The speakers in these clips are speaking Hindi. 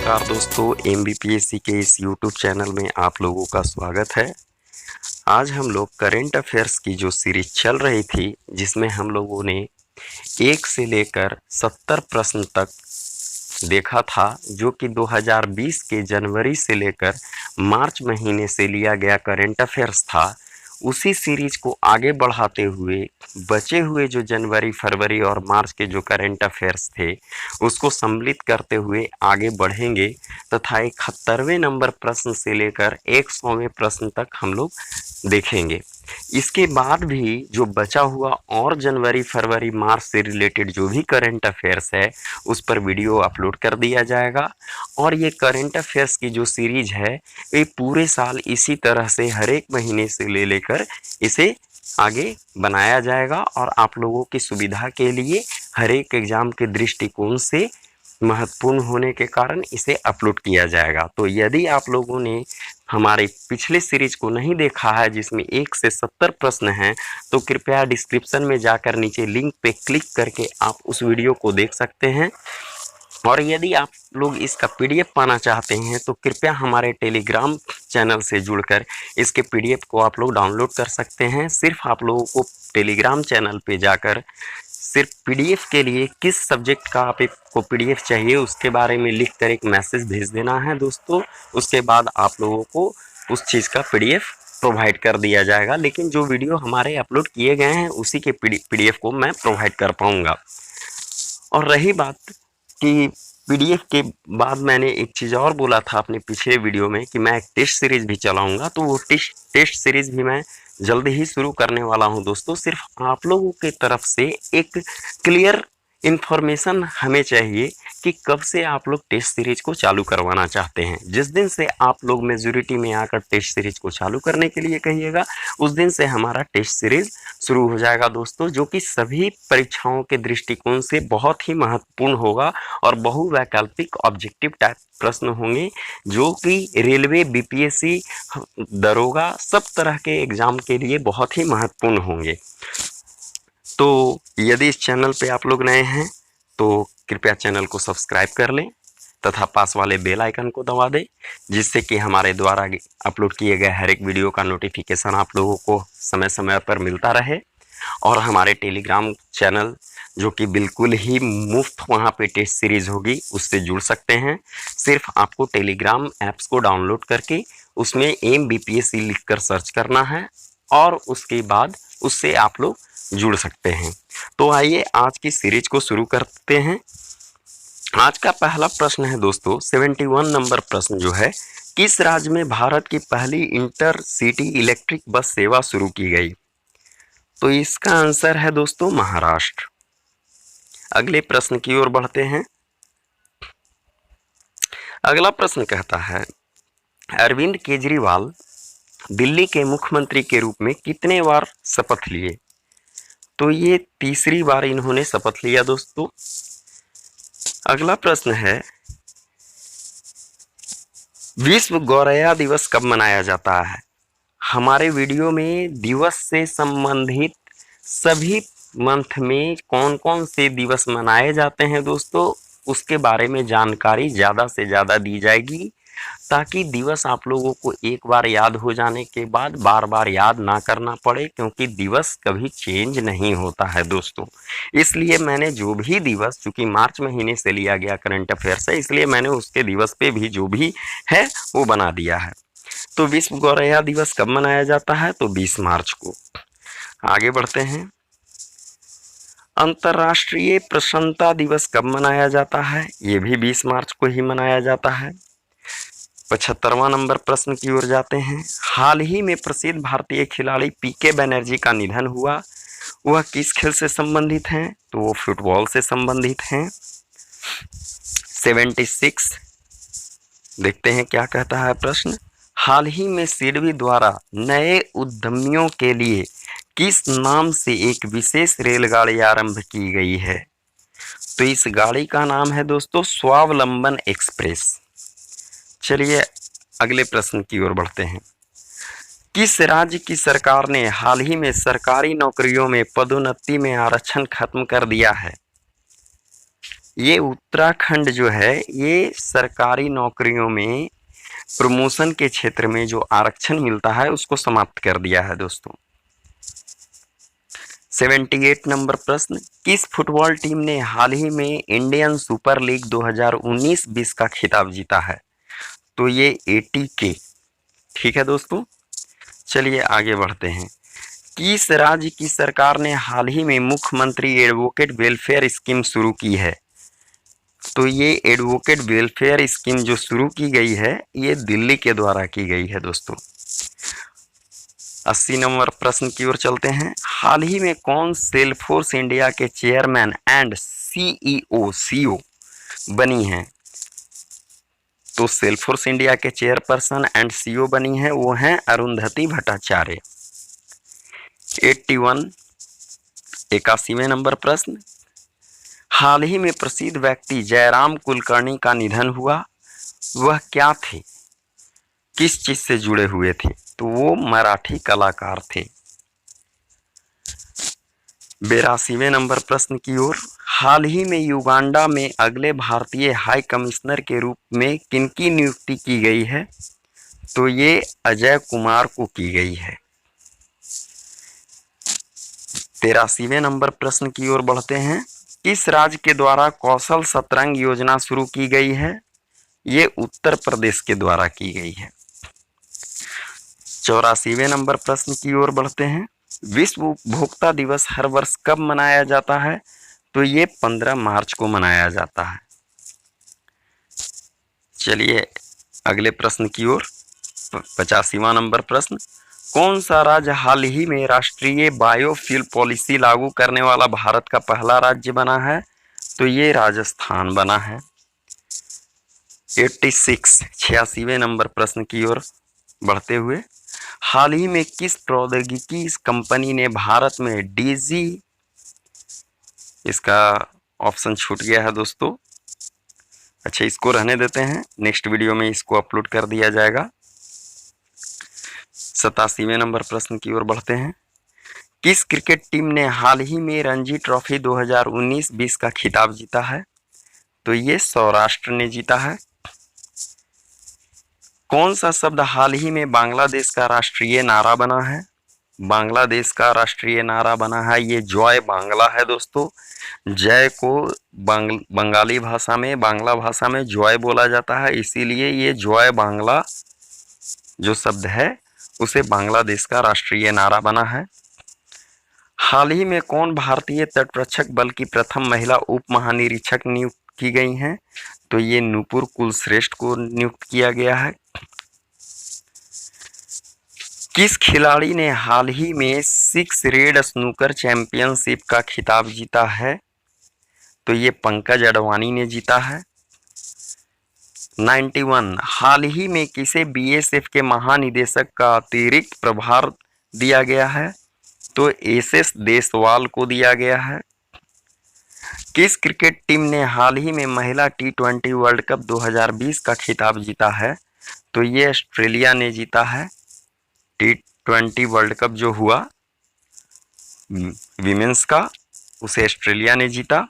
नमस्कार दोस्तों, एमबीपीएससी के इस यूट्यूब चैनल में आप लोगों का स्वागत है। आज हम लोग करंट अफेयर्स की जो सीरीज चल रही थी, जिसमें हम लोगों ने 1 से लेकर 70 प्रश्न तक देखा था, जो कि 2020 के जनवरी से लेकर मार्च महीने से लिया गया करंट अफेयर्स था। उसी सीरीज को आगे बढ़ाते हुए बचे हुए जो जनवरी, फरवरी और मार्च के जो करंट अफेयर्स थे, उसको सम्मिलित करते हुए आगे बढ़ेंगे तथा 71वें नंबर प्रश्न से लेकर 100वें प्रश्न तक हम लोग देखेंगे। इसके बाद भी जो बचा हुआ और जनवरी, फरवरी, मार्च से रिलेटेड जो भी करंट अफेयर्स है, उस पर वीडियो अपलोड कर दिया जाएगा। और ये करंट अफेयर्स की जो सीरीज है, ये पूरे साल इसी तरह से हर एक महीने से ले लेकर इसे आगे बनाया जाएगा और आप लोगों की सुविधा के लिए हर एक एग्जाम के दृष्टिकोण से महत्वपूर्ण होने के कारण इसे अपलोड किया जाएगा। तो यदि आप लोगों ने हमारे पिछले सीरीज को नहीं देखा है, जिसमें 1 से 70 प्रश्न हैं, तो कृपया डिस्क्रिप्शन में जाकर नीचे लिंक पे क्लिक करके आप उस वीडियो को देख सकते हैं। और यदि आप लोग इसका पीडीएफ पाना चाहते हैं, तो कृपया हमारे टेलीग्राम चैनल से जुड़कर इसके पीडीएफ को आप लोग डाउनलोड कर सकते हैं। सिर्फ आप लोगों को टेलीग्राम चैनल पे जाकर सिर्फ पीडीएफ के लिए किस सब्जेक्ट का आपको पीडीएफ चाहिए, उसके बारे में लिखकर एक मैसेज भेज देना है दोस्तों। उसके बाद आप लोगों को उस चीज़ का पीडीएफ प्रोवाइड कर दिया जाएगा। लेकिन जो वीडियो हमारे अपलोड किए गए हैं, उसी के पीडीएफ को मैं प्रोवाइड कर पाऊँगा। और रही बात कि पीडीएफ के बाद मैंने एक चीज़ और बोला था अपने पिछले वीडियो में कि मैं एक टेस्ट सीरीज भी चलाऊंगा, तो वो टेस्ट सीरीज भी मैं जल्दी ही शुरू करने वाला हूं दोस्तों। सिर्फ आप लोगों की तरफ से एक क्लियर इन्फॉर्मेशन हमें चाहिए कि कब से आप लोग टेस्ट सीरीज को चालू करवाना चाहते हैं। जिस दिन से आप लोग मेजॉरिटी में आकर टेस्ट सीरीज को चालू करने के लिए कहिएगा, उस दिन से हमारा टेस्ट सीरीज शुरू हो जाएगा दोस्तों, जो कि सभी परीक्षाओं के दृष्टिकोण से बहुत ही महत्वपूर्ण होगा और बहुवैकल्पिक ऑब्जेक्टिव टाइप प्रश्न होंगे, जो कि रेलवे, बीपीएससी, दरोगा, सब तरह के एग्जाम के लिए बहुत ही महत्वपूर्ण होंगे। तो यदि इस चैनल पे आप लोग नए हैं, तो कृपया चैनल को सब्सक्राइब कर लें तथा पास वाले बेल आइकन को दबा दें, जिससे कि हमारे द्वारा अपलोड किए गए हर एक वीडियो का नोटिफिकेशन आप लोगों को समय समय पर मिलता रहे। और हमारे टेलीग्राम चैनल, जो कि बिल्कुल ही मुफ्त वहाँ पे टेस्ट सीरीज होगी, उससे जुड़ सकते हैं। सिर्फ आपको टेलीग्राम ऐप्स को डाउनलोड करके उसमें एमबीपीएससी लिखकर सर्च करना है और उसके बाद उससे आप लोग जुड़ सकते हैं। तो आइए आज की सीरीज को शुरू करते हैं। आज का पहला प्रश्न है दोस्तों, 71 नंबर प्रश्न जो है, किस राज्य में भारत की पहली इंटरसिटी इलेक्ट्रिक बस सेवा शुरू की गई? तो इसका आंसर है दोस्तों महाराष्ट्र। अगले प्रश्न की ओर बढ़ते हैं। अगला प्रश्न कहता है, अरविंद केजरीवाल दिल्ली के मुख्यमंत्री के रूप में कितने बार शपथ लिए? तो ये तीसरी बार इन्होंने शपथ लिया दोस्तों। अगला प्रश्न है, विश्व गौरैया दिवस कब मनाया जाता है? हमारे वीडियो में दिवस से संबंधित सभी मंथ में कौन कौन से दिवस मनाए जाते हैं दोस्तों, उसके बारे में जानकारी ज़्यादा से ज़्यादा दी जाएगी, ताकि दिवस आप लोगों को एक बार याद हो जाने के बाद बार बार याद ना करना पड़े, क्योंकि दिवस कभी चेंज नहीं होता है दोस्तों। इसलिए मैंने जो भी दिवस, चूँकि मार्च महीने से लिया गया करंट अफेयर्स है, इसलिए मैंने उसके दिवस पे भी जो भी है वो बना दिया है। तो विश्व गौरैया दिवस कब मनाया जाता है? तो 20 मार्च को। आगे बढ़ते हैं। अंतर्राष्ट्रीय प्रसन्नता दिवस कब मनाया जाता है? ये भी 20 मार्च को ही मनाया जाता है। 75वां नंबर प्रश्न की ओर जाते हैं। हाल ही में प्रसिद्ध भारतीय खिलाड़ी पीके बनर्जी का निधन हुआ, वह किस खेल से संबंधित हैं? तो वो फुटबॉल से संबंधित हैं। 76 देखते हैं क्या कहता है प्रश्न। हाल ही में सिडबी द्वारा नए उद्यमियों के लिए किस नाम से एक विशेष रेलगाड़ी आरंभ की गई है? तो इस गाड़ी का नाम है दोस्तों स्वावलंबन एक्सप्रेस। चलिए अगले प्रश्न की ओर बढ़ते हैं। किस राज्य की सरकार ने हाल ही में सरकारी नौकरियों में पदोन्नति में आरक्षण खत्म कर दिया है? ये उत्तराखंड जो है ये सरकारी नौकरियों में प्रमोशन के क्षेत्र में जो आरक्षण मिलता है उसको समाप्त कर दिया है दोस्तों। 78 नंबर प्रश्न, किस फुटबॉल टीम ने हाल ही में इंडियन सुपर लीग 2019-20 का खिताब जीता है? तो ये ATK। ठीक है दोस्तों, चलिए आगे बढ़ते हैं। किस राज्य की सरकार ने हाल ही में मुख्यमंत्री एडवोकेट वेलफेयर स्कीम शुरू की है? तो ये एडवोकेट वेलफेयर स्कीम जो शुरू की गई है ये दिल्ली के द्वारा की गई है दोस्तों। 80 नंबर प्रश्न की ओर चलते हैं। हाल ही में कौन सेल्फोर्स इंडिया के चेयरमैन एंड CEO बनी है? तो सेल्फोर्स इंडिया के चेयरपर्सन एंड CEO बनी है वो हैं अरुंधति भट्टाचार्य। 81वें नंबर प्रश्न, हाल ही में प्रसिद्ध व्यक्ति जयराम कुलकर्णी का निधन हुआ, वह क्या थे, किस चीज से जुड़े हुए थे? तो वो मराठी कलाकार थे। 82वें नंबर प्रश्न की ओर, हाल ही में युगांडा में अगले भारतीय हाई कमिश्नर के रूप में किनकी नियुक्ति की गई है? तो ये अजय कुमार को की गई है। 83वें नंबर प्रश्न की ओर बढ़ते हैं। किस राज्य के द्वारा कौशल शतरंज योजना शुरू की गई है? ये उत्तर प्रदेश के द्वारा की गई है। 84वें नंबर प्रश्न की ओर बढ़ते हैं। विश्व उपभोक्ता दिवस हर वर्ष कब मनाया जाता है? तो ये 15 मार्च को मनाया जाता है। चलिए अगले प्रश्न की ओर। 85वां नंबर प्रश्न, कौन सा राज्य हाल ही में राष्ट्रीय बायोफ्यूल पॉलिसी लागू करने वाला भारत का पहला राज्य बना है? तो ये राजस्थान बना है। 86वें नंबर प्रश्न की ओर बढ़ते हुए, हाल ही में किस प्रौद्योगिकी कंपनी ने भारत में डीजी, इसका ऑप्शन छूट गया है दोस्तों, अच्छा इसको रहने देते हैं, नेक्स्ट वीडियो में इसको अपलोड कर दिया जाएगा। 87वें नंबर प्रश्न की ओर बढ़ते हैं। किस क्रिकेट टीम ने हाल ही में रणजी ट्रॉफी 2019-20 का खिताब जीता है? तो ये सौराष्ट्र ने जीता है। कौन सा शब्द हाल ही में बांग्लादेश का राष्ट्रीय नारा बना है? बांग्लादेश का राष्ट्रीय नारा बना है ये जय बांग्ला है दोस्तों। जय को बंगाली भाषा में, बांग्ला भाषा में जय बोला जाता है, इसीलिए ये जय बांग्ला जो शब्द है उसे बांग्लादेश का राष्ट्रीय नारा बना है। हाल ही में कौन भारतीय तटरक्षक बल की प्रथम महिला उप महानिरीक्षक नियुक्त की गई हैं? तो ये नूपुर कुलश्रेष्ठ को नियुक्त किया गया है। किस खिलाड़ी ने हाल ही में 6 रेड स्नूकर चैंपियनशिप का खिताब जीता है? तो ये पंकज अडवाणी ने जीता है। 91, हाल ही में किसे BSF के महानिदेशक का अतिरिक्त प्रभार दिया गया है? तो SS देसवाल को दिया गया है। किस क्रिकेट टीम ने हाल ही में महिला T20 वर्ल्ड कप 2020 का खिताब जीता है? तो ये ऑस्ट्रेलिया ने जीता है। T20 वर्ल्ड कप जो हुआ विमेंस का, उसे ऑस्ट्रेलिया ने जीता।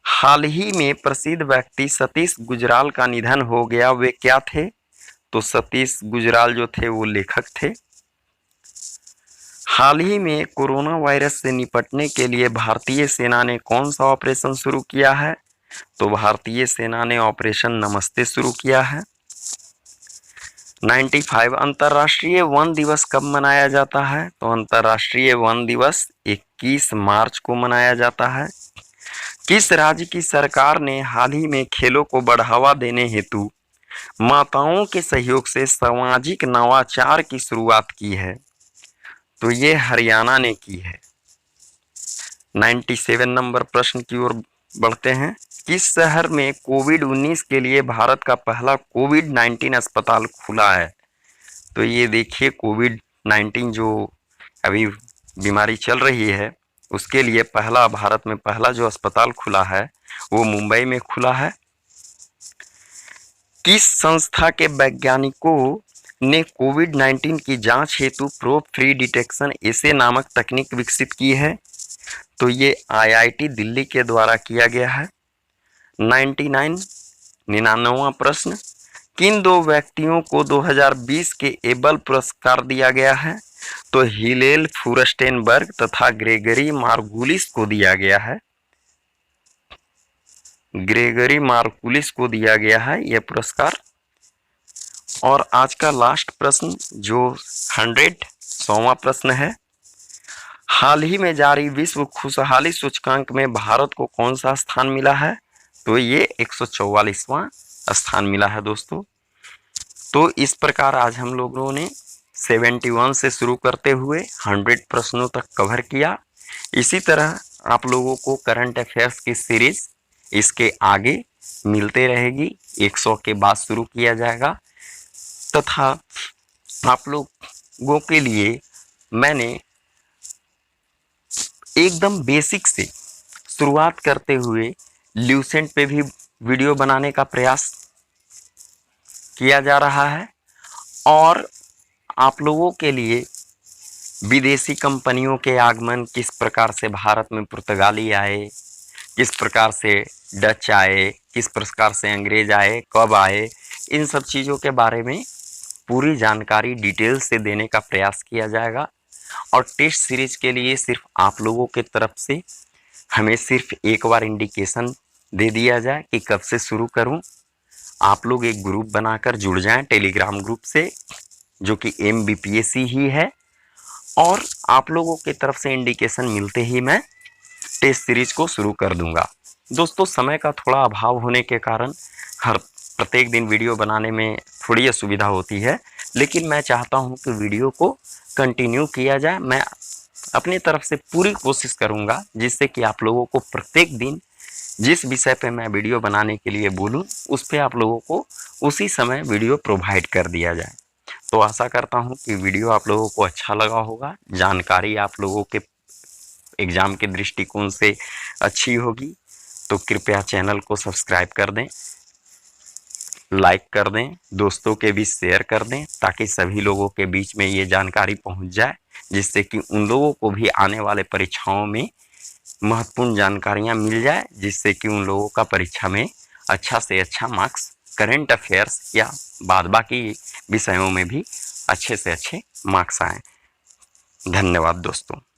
हाल ही में प्रसिद्ध व्यक्ति सतीश गुजराल का निधन हो गया, वे क्या थे? तो सतीश गुजराल जो थे वो लेखक थे। हाल ही में कोरोना वायरस से निपटने के लिए भारतीय सेना ने कौन सा ऑपरेशन शुरू किया है? तो भारतीय सेना ने ऑपरेशन नमस्ते शुरू किया है। 95, अंतर्राष्ट्रीय वन दिवस कब मनाया जाता है? तो अंतर्राष्ट्रीय वन दिवस 21 मार्च को मनाया जाता है। किस राज्य की सरकार ने हाल ही में खेलों को बढ़ावा देने हेतु माताओं के सहयोग से सामाजिक नवाचार की शुरुआत की है? तो ये हरियाणा ने की है। 97 नंबर प्रश्न की ओर बढ़ते हैं। किस शहर में कोविड-19 के लिए भारत का पहला कोविड-19 अस्पताल खुला है? तो ये देखिए कोविड-19 जो अभी बीमारी चल रही है उसके लिए पहला, भारत में पहला जो अस्पताल खुला है वो मुंबई में खुला है। किस संस्था के वैज्ञानिकों ने कोविड-19 की जांच हेतु प्रोब फ्री डिटेक्शन एसे नामक तकनीक विकसित की है? तो ये IIT दिल्ली के द्वारा किया गया है। 99वां प्रश्न, किन दो व्यक्तियों को 2020 के एबल पुरस्कार दिया गया है? तो हिलेल फुरस्टेनबर्ग तथा ग्रेगरी मार्गुलिस को दिया गया है। ग्रेगरी मार्गुलिस को दिया गया है यह पुरस्कार। और आज का लास्ट प्रश्न जो 100वां प्रश्न है, हाल ही में जारी विश्व खुशहाली सूचकांक में भारत को कौन सा स्थान मिला है? तो ये 144वां स्थान मिला है दोस्तों। तो इस प्रकार आज हम लोगों ने 71 से शुरू करते हुए 100 प्रश्नों तक कवर किया। इसी तरह आप लोगों को करंट अफेयर्स की सीरीज इसके आगे मिलते रहेगी। 100 के बाद शुरू किया जाएगा तथा आप लोगों के लिए मैंने एकदम बेसिक से शुरुआत करते हुए ल्यूसेंट पे भी वीडियो बनाने का प्रयास किया जा रहा है और आप लोगों के लिए विदेशी कंपनियों के आगमन, किस प्रकार से भारत में पुर्तगाली आए, किस प्रकार से डच आए, किस प्रकार से अंग्रेज आए, कब आए, इन सब चीज़ों के बारे में पूरी जानकारी डिटेल से देने का प्रयास किया जाएगा। और टेस्ट सीरीज के लिए सिर्फ आप लोगों के तरफ से हमें सिर्फ एक बार इंडिकेशन दे दिया जाए कि कब से शुरू करूं। आप लोग एक ग्रुप बनाकर जुड़ जाएं टेलीग्राम ग्रुप से, जो कि MBPSC ही है, और आप लोगों की तरफ से इंडिकेशन मिलते ही मैं टेस्ट सीरीज को शुरू कर दूंगा। दोस्तों, समय का थोड़ा अभाव होने के कारण हर प्रत्येक दिन वीडियो बनाने में थोड़ी असुविधा होती है, लेकिन मैं चाहता हूं कि वीडियो को कंटिन्यू किया जाए। मैं अपनी तरफ से पूरी कोशिश करूंगा जिससे कि आप लोगों को प्रत्येक दिन जिस विषय पे मैं वीडियो बनाने के लिए बोलूं उस पे आप लोगों को उसी समय वीडियो प्रोवाइड कर दिया जाए। तो आशा करता हूं कि वीडियो आप लोगों को अच्छा लगा होगा, जानकारी आप लोगों के एग्ज़ाम के दृष्टिकोण से अच्छी होगी। तो कृपया चैनल को सब्सक्राइब कर दें, लाइक कर दें, दोस्तों के बीच शेयर कर दें, ताकि सभी लोगों के बीच में ये जानकारी पहुंच जाए, जिससे कि उन लोगों को भी आने वाले परीक्षाओं में महत्वपूर्ण जानकारियां मिल जाए, जिससे कि उन लोगों का परीक्षा में अच्छा से अच्छा मार्क्स करंट अफेयर्स या बाद बाकी विषयों में भी अच्छे से अच्छे मार्क्स आएँ। धन्यवाद दोस्तों।